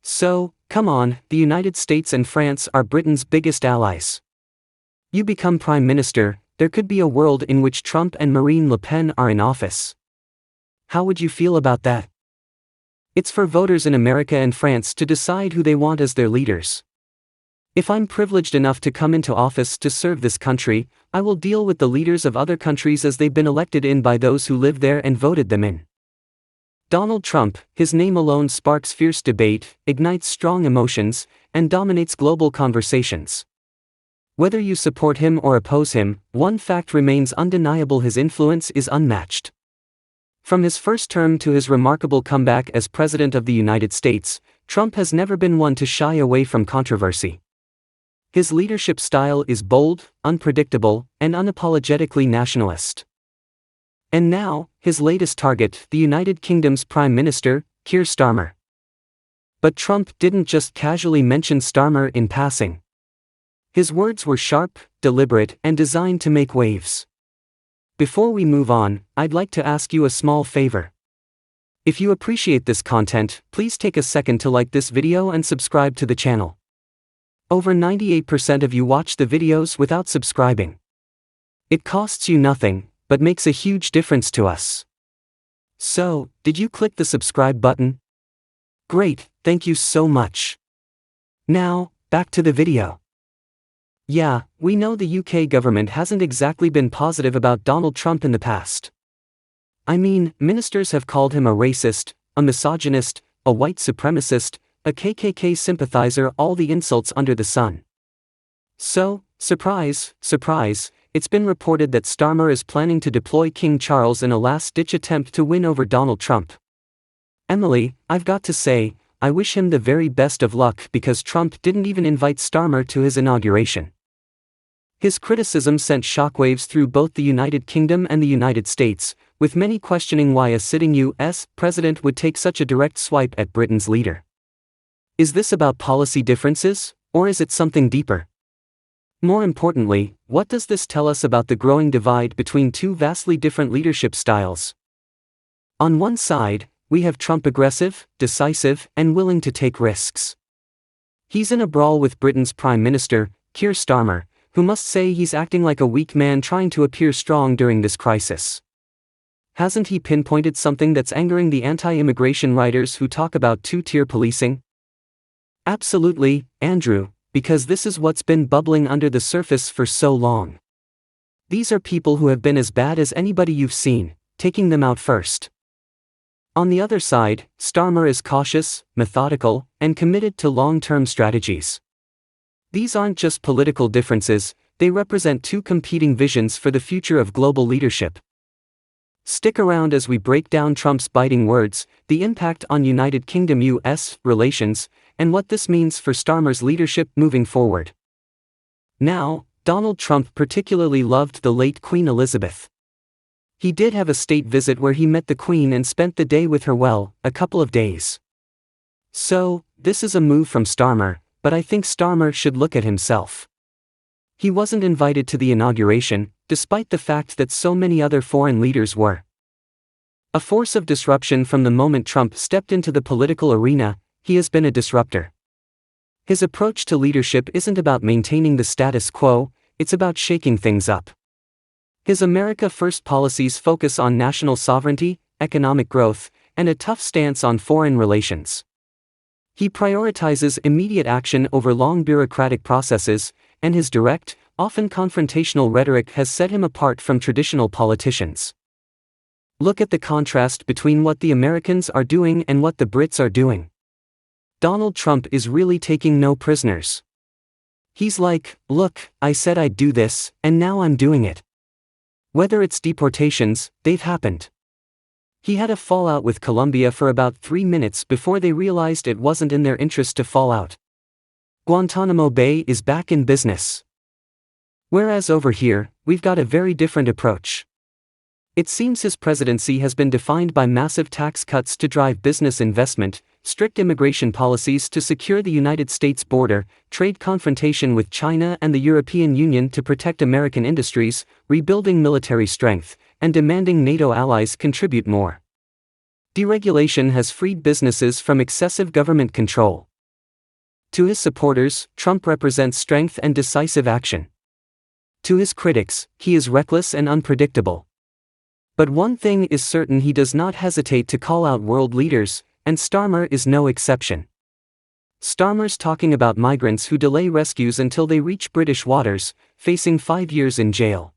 So, come on, the United States and France are Britain's biggest allies. You become Prime Minister, there could be a world in which Trump and Marine Le Pen are in office. How would you feel about that? It's for voters in America and France to decide who they want as their leaders. If I'm privileged enough to come into office to serve this country, I will deal with the leaders of other countries as they've been elected in by those who live there and voted them in. Donald Trump, his name alone sparks fierce debate, ignites strong emotions, and dominates global conversations. Whether you support him or oppose him, one fact remains undeniable: his influence is unmatched. From his first term to his remarkable comeback as President of the United States, Trump has never been one to shy away from controversy. His leadership style is bold, unpredictable, and unapologetically nationalist. And now, his latest target, the United Kingdom's Prime Minister, Keir Starmer. But Trump didn't just casually mention Starmer in passing. His words were sharp, deliberate, and designed to make waves. Before we move on, I'd like to ask you a small favor. If you appreciate this content, please take a second to like this video and subscribe to the channel. Over 98% of you watch the videos without subscribing. It costs you nothing, but makes a huge difference to us. So, did you click the subscribe button? Great, thank you so much. Now, back to the video. Yeah, we know the UK government hasn't exactly been positive about Donald Trump in the past. I mean, ministers have called him a racist, a misogynist, a white supremacist, a KKK sympathizer, all the insults under the sun. So, surprise, surprise, it's been reported that Starmer is planning to deploy King Charles in a last-ditch attempt to win over Donald Trump. Emily, I've got to say, I wish him the very best of luck because Trump didn't even invite Starmer to his inauguration. His criticism sent shockwaves through both the United Kingdom and the United States, with many questioning why a sitting US president would take such a direct swipe at Britain's leader. Is this about policy differences, or is it something deeper? More importantly, what does this tell us about the growing divide between two vastly different leadership styles? On one side, we have Trump, aggressive, decisive, and willing to take risks. He's in a brawl with Britain's Prime Minister, Keir Starmer, who must say he's acting like a weak man trying to appear strong during this crisis. Hasn't he pinpointed something that's angering the anti-immigration writers who talk about two-tier policing? Absolutely, Andrew, because this is what's been bubbling under the surface for so long. These are people who have been as bad as anybody you've seen, taking them out first. On the other side, Starmer is cautious, methodical, and committed to long-term strategies. These aren't just political differences, they represent two competing visions for the future of global leadership. Stick around as we break down Trump's biting words, the impact on United Kingdom-US relations, and what this means for Starmer's leadership moving forward. Now, Donald Trump particularly loved the late Queen Elizabeth. He did have a state visit where he met the Queen and spent the day with her, well, a couple of days. So, this is a move from Starmer, but I think Starmer should look at himself. He wasn't invited to the inauguration, despite the fact that so many other foreign leaders were. A force of disruption from the moment Trump stepped into the political arena, he has been a disruptor. His approach to leadership isn't about maintaining the status quo, it's about shaking things up. His America First policies focus on national sovereignty, economic growth, and a tough stance on foreign relations. He prioritizes immediate action over long bureaucratic processes, and his direct, often confrontational rhetoric has set him apart from traditional politicians. Look at the contrast between what the Americans are doing and what the Brits are doing. Donald Trump is really taking no prisoners. He's like, look, I said I'd do this, and now I'm doing it. Whether it's deportations, they've happened. He had a fallout with Colombia for about 3 minutes before they realized it wasn't in their interest to fall out. Guantanamo Bay is back in business. Whereas over here, we've got a very different approach. It seems his presidency has been defined by massive tax cuts to drive business investment, strict immigration policies to secure the United States border, trade confrontation with China and the European Union to protect American industries, rebuilding military strength, and demanding NATO allies contribute more. Deregulation has freed businesses from excessive government control. To his supporters, Trump represents strength and decisive action. To his critics, he is reckless and unpredictable. But one thing is certain: he does not hesitate to call out world leaders, and Starmer is no exception. Starmer's talking about migrants who delay rescues until they reach British waters, facing 5 years in jail.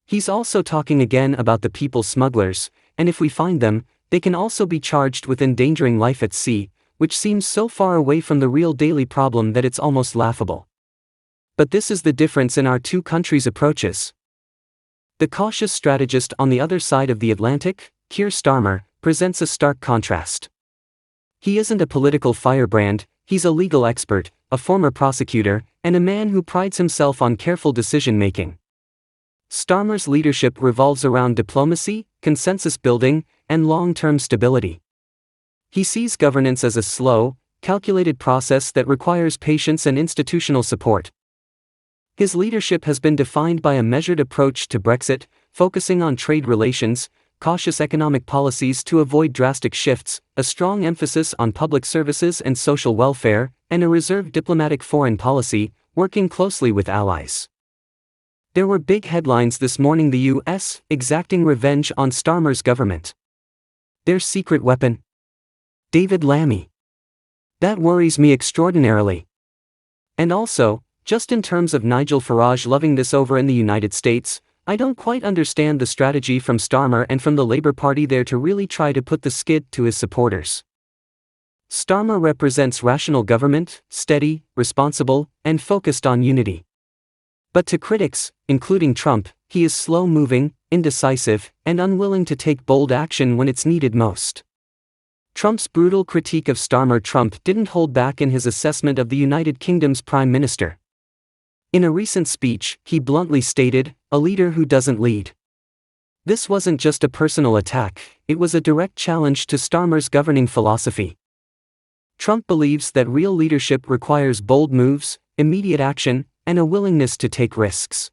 He's also talking again about the people smugglers, and if we find them, they can also be charged with endangering life at sea, which seems so far away from the real daily problem that it's almost laughable. But this is the difference in our two countries' approaches. The cautious strategist on the other side of the Atlantic, Keir Starmer, presents a stark contrast. He isn't a political firebrand, he's a legal expert, a former prosecutor, and a man who prides himself on careful decision-making. Starmer's leadership revolves around diplomacy, consensus building, and long-term stability. He sees governance as a slow, calculated process that requires patience and institutional support. His leadership has been defined by a measured approach to Brexit, focusing on trade relations, cautious economic policies to avoid drastic shifts, a strong emphasis on public services and social welfare, and a reserved diplomatic foreign policy, working closely with allies. There were big headlines this morning: the U.S. exacting revenge on Starmer's government. Their secret weapon? David Lammy. That worries me extraordinarily. And also, just in terms of Nigel Farage loving this over in the United States, I don't quite understand the strategy from Starmer and from the Labour Party there to really try to put the skid to his supporters. Starmer represents rational government, steady, responsible, and focused on unity. But to critics, including Trump, he is slow-moving, indecisive, and unwilling to take bold action when it's needed most. Trump's brutal critique of Starmer: Trump didn't hold back in his assessment of the United Kingdom's Prime Minister. In a recent speech, he bluntly stated, "A leader who doesn't lead." This wasn't just a personal attack, it was a direct challenge to Starmer's governing philosophy. Trump believes that real leadership requires bold moves, immediate action, and a willingness to take risks.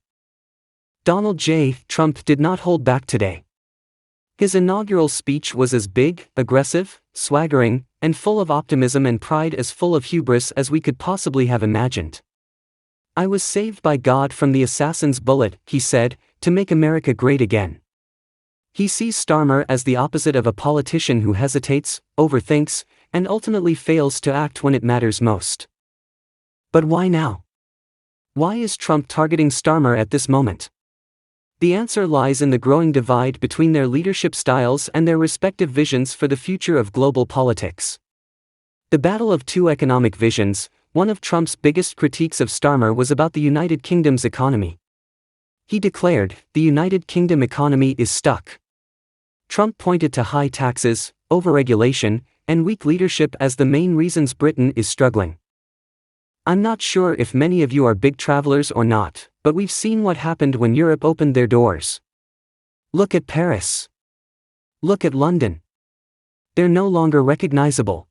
Donald J. Trump did not hold back today. His inaugural speech was as big, aggressive, swaggering, and full of optimism and pride as full of hubris as we could possibly have imagined. "I was saved by God from the assassin's bullet," he said, "to make America great again." He sees Starmer as the opposite of a politician who hesitates, overthinks, and ultimately fails to act when it matters most. But why now? Why is Trump targeting Starmer at this moment? The answer lies in the growing divide between their leadership styles and their respective visions for the future of global politics. The battle of two economic visions. One of Trump's biggest critiques of Starmer was about the United Kingdom's economy. He declared, "The United Kingdom economy is stuck." Trump pointed to high taxes, overregulation, and weak leadership as the main reasons Britain is struggling. I'm not sure if many of you are big travelers or not, but we've seen what happened when Europe opened their doors. Look at Paris. Look at London. They're no longer recognizable.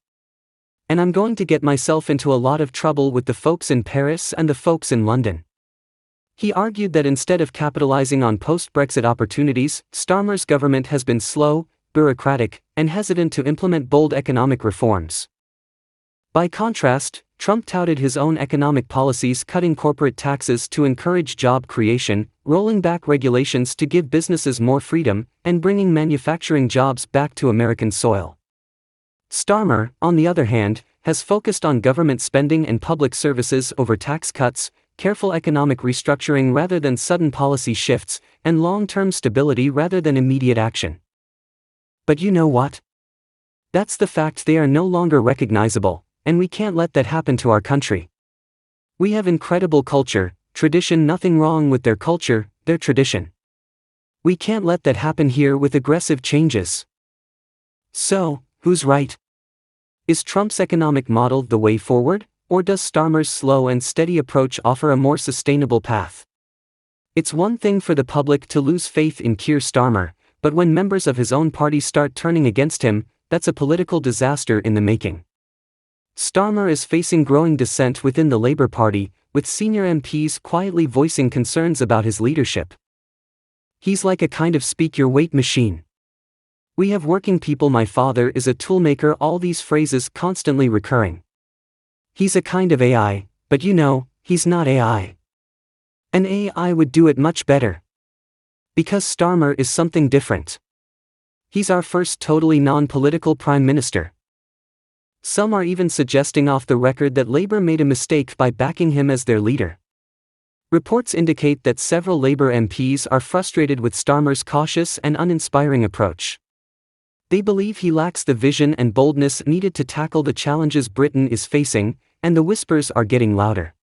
And I'm going to get myself into a lot of trouble with the folks in Paris and the folks in London. He argued that instead of capitalizing on post-Brexit opportunities, Starmer's government has been slow, bureaucratic, and hesitant to implement bold economic reforms. By contrast, Trump touted his own economic policies, cutting corporate taxes to encourage job creation, rolling back regulations to give businesses more freedom, and bringing manufacturing jobs back to American soil. Starmer, on the other hand, has focused on government spending and public services over tax cuts, careful economic restructuring rather than sudden policy shifts, and long-term stability rather than immediate action. But you know what? That's the fact: they are no longer recognizable, and we can't let that happen to our country. We have incredible culture, tradition. Nothing wrong with their culture, their tradition. We can't let that happen here with aggressive changes. So, who's right? Is Trump's economic model the way forward, or does Starmer's slow and steady approach offer a more sustainable path? It's one thing for the public to lose faith in Keir Starmer, but when members of his own party start turning against him, that's a political disaster in the making. Starmer is facing growing dissent within the Labour Party, with senior MPs quietly voicing concerns about his leadership. He's like a kind of speak-your-weight machine. "We have working people, my father is a toolmaker," all these phrases constantly recurring. He's a kind of AI, but he's not AI. An AI would do it much better. Because Starmer is something different. He's our first totally non-political prime minister. Some are even suggesting off the record that Labour made a mistake by backing him as their leader. Reports indicate that several Labour MPs are frustrated with Starmer's cautious and uninspiring approach. They believe he lacks the vision and boldness needed to tackle the challenges Britain is facing, and the whispers are getting louder.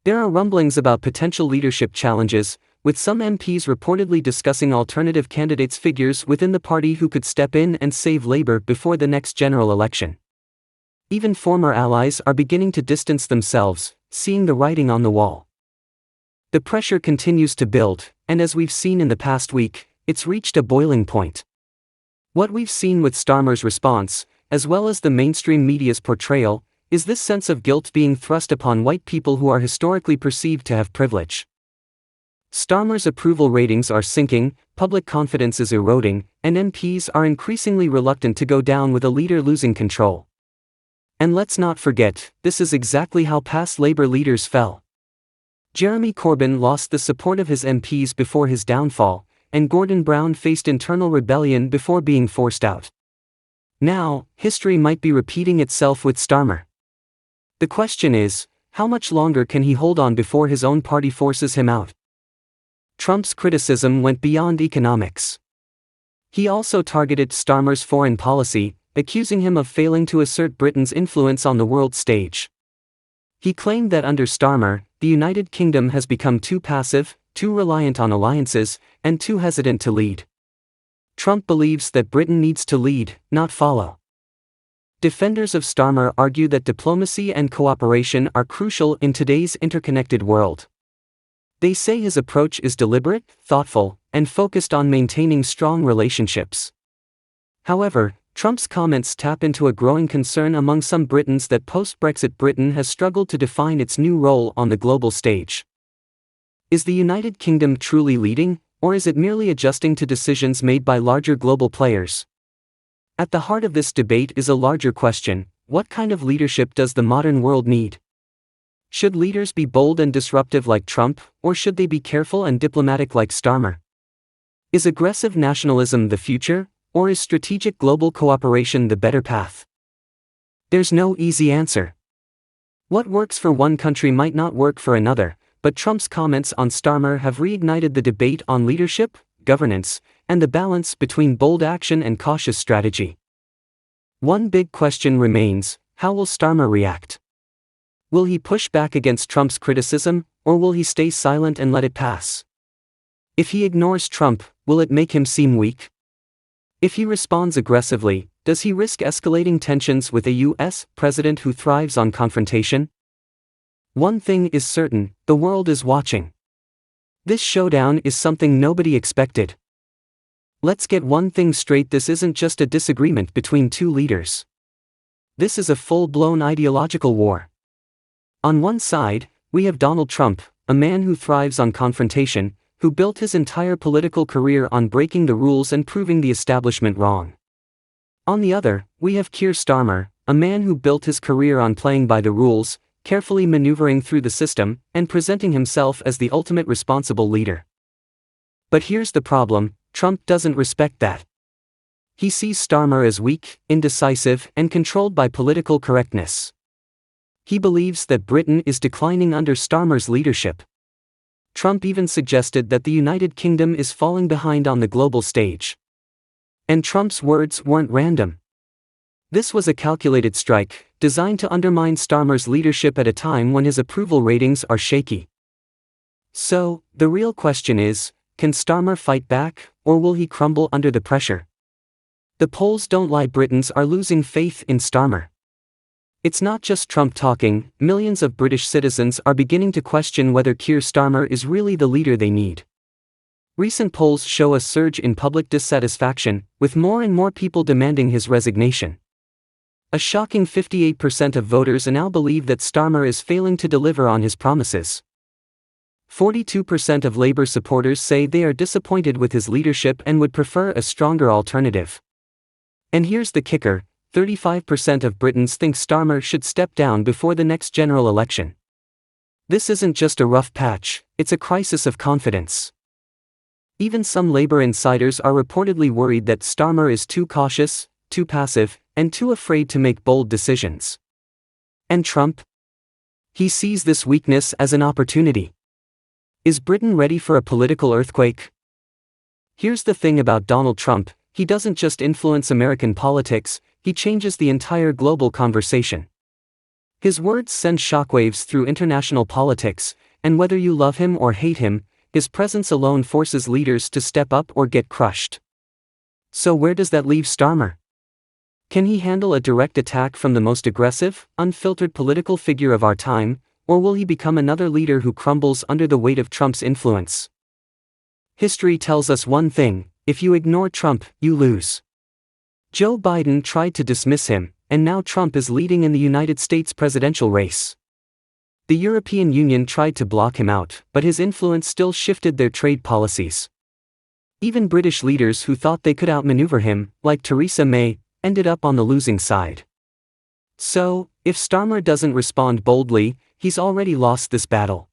There are rumblings about potential leadership challenges, with some MPs reportedly discussing alternative candidates' figures within the party who could step in and save Labour before the next general election. Even former allies are beginning to distance themselves, seeing the writing on the wall. The pressure continues to build, and as we've seen in the past week, it's reached a boiling point. What we've seen with Starmer's response, as well as the mainstream media's portrayal, is this sense of guilt being thrust upon white people who are historically perceived to have privilege. Starmer's approval ratings are sinking, public confidence is eroding, and MPs are increasingly reluctant to go down with a leader losing control. And let's not forget, this is exactly how past Labour leaders fell. Jeremy Corbyn lost the support of his MPs before his downfall, and Gordon Brown faced internal rebellion before being forced out. Now, history might be repeating itself with Starmer. The question is, how much longer can he hold on before his own party forces him out? Trump's criticism went beyond economics. He also targeted Starmer's foreign policy, accusing him of failing to assert Britain's influence on the world stage. He claimed that under Starmer, the United Kingdom has become too passive, too reliant on alliances, and too hesitant to lead. Trump believes that Britain needs to lead, not follow. Defenders of Starmer argue that diplomacy and cooperation are crucial in today's interconnected world. They say his approach is deliberate, thoughtful, and focused on maintaining strong relationships. However, Trump's comments tap into a growing concern among some Britons that post-Brexit Britain has struggled to define its new role on the global stage. Is the United Kingdom truly leading, or is it merely adjusting to decisions made by larger global players? At the heart of this debate is a larger question: what kind of leadership does the modern world need? Should leaders be bold and disruptive like Trump, or should they be careful and diplomatic like Starmer? Is aggressive nationalism the future, or is strategic global cooperation the better path? There's no easy answer. What works for one country might not work for another, but Trump's comments on Starmer have reignited the debate on leadership, governance, and the balance between bold action and cautious strategy. One big question remains: how will Starmer react? Will he push back against Trump's criticism, or will he stay silent and let it pass? If he ignores Trump, will it make him seem weak? If he responds aggressively, does he risk escalating tensions with a U.S. president who thrives on confrontation? One thing is certain: the world is watching. This showdown is something nobody expected. Let's get one thing straight: this isn't just a disagreement between two leaders. This is a full-blown ideological war. On one side, we have Donald Trump, a man who thrives on confrontation, who built his entire political career on breaking the rules and proving the establishment wrong. On the other, we have Keir Starmer, a man who built his career on playing by the rules, carefully maneuvering through the system, and presenting himself as the ultimate responsible leader. But here's the problem: Trump doesn't respect that. He sees Starmer as weak, indecisive, and controlled by political correctness. He believes that Britain is declining under Starmer's leadership. Trump even suggested that the United Kingdom is falling behind on the global stage. And Trump's words weren't random. This was a calculated strike, designed to undermine Starmer's leadership at a time when his approval ratings are shaky. So, the real question is, can Starmer fight back, or will he crumble under the pressure? The polls don't lie: Britons are losing faith in Starmer. It's not just Trump talking; millions of British citizens are beginning to question whether Keir Starmer is really the leader they need. Recent polls show a surge in public dissatisfaction, with more and more people demanding his resignation. A shocking 58% of voters now believe that Starmer is failing to deliver on his promises. 42% of Labour supporters say they are disappointed with his leadership and would prefer a stronger alternative. And here's the kicker: 35% of Britons think Starmer should step down before the next general election. This isn't just a rough patch, it's a crisis of confidence. Even some Labour insiders are reportedly worried that Starmer is too cautious, too passive, and too afraid to make bold decisions. And Trump? He sees this weakness as an opportunity. Is Britain ready for a political earthquake? Here's the thing about Donald Trump, he doesn't just influence American politics, he changes the entire global conversation. His words send shockwaves through international politics, and whether you love him or hate him, his presence alone forces leaders to step up or get crushed. So where does that leave Starmer? Can he handle a direct attack from the most aggressive, unfiltered political figure of our time, or will he become another leader who crumbles under the weight of Trump's influence? History tells us one thing: if you ignore Trump, you lose. Joe Biden tried to dismiss him, and now Trump is leading in the United States presidential race. The European Union tried to block him out, but his influence still shifted their trade policies. Even British leaders who thought they could outmaneuver him, like Theresa May, ended up on the losing side. So, if Starmer doesn't respond boldly, he's already lost this battle.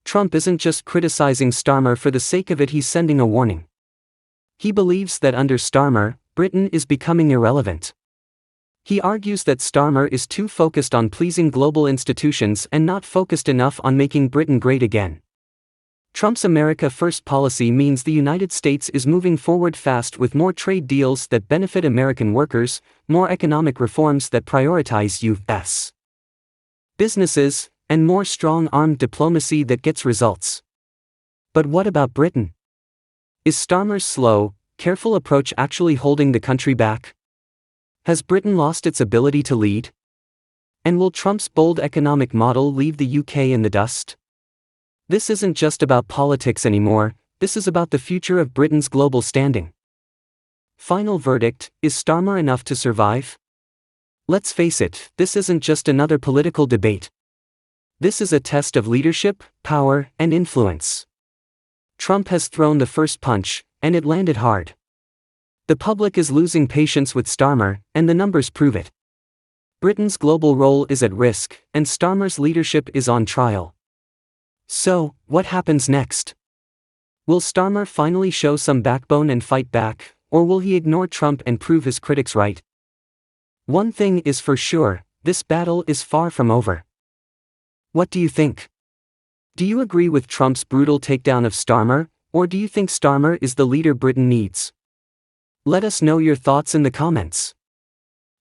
Trump isn't just criticizing Starmer for the sake of it, he's sending a warning. He believes that under Starmer, Britain is becoming irrelevant. He argues that Starmer is too focused on pleasing global institutions and not focused enough on making Britain great again. Trump's America First policy means the United States is moving forward fast with more trade deals that benefit American workers, more economic reforms that prioritize U.S. businesses, and more strong-armed diplomacy that gets results. But what about Britain? Is Starmer's slow, careful approach actually holding the country back? Has Britain lost its ability to lead? And will Trump's bold economic model leave the UK in the dust? This isn't just about politics anymore, this is about the future of Britain's global standing. Final verdict: is Starmer enough to survive? Let's face it, this isn't just another political debate. This is a test of leadership, power, and influence. Trump has thrown the first punch, and it landed hard. The public is losing patience with Starmer, and the numbers prove it. Britain's global role is at risk, and Starmer's leadership is on trial. So, what happens next? Will Starmer finally show some backbone and fight back, or will he ignore Trump and prove his critics right? One thing is for sure, this battle is far from over. What do you think? Do you agree with Trump's brutal takedown of Starmer, or do you think Starmer is the leader Britain needs? Let us know your thoughts in the comments.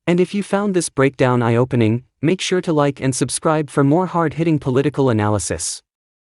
And if you found this breakdown eye-opening, make sure to like and subscribe for more hard-hitting political analysis.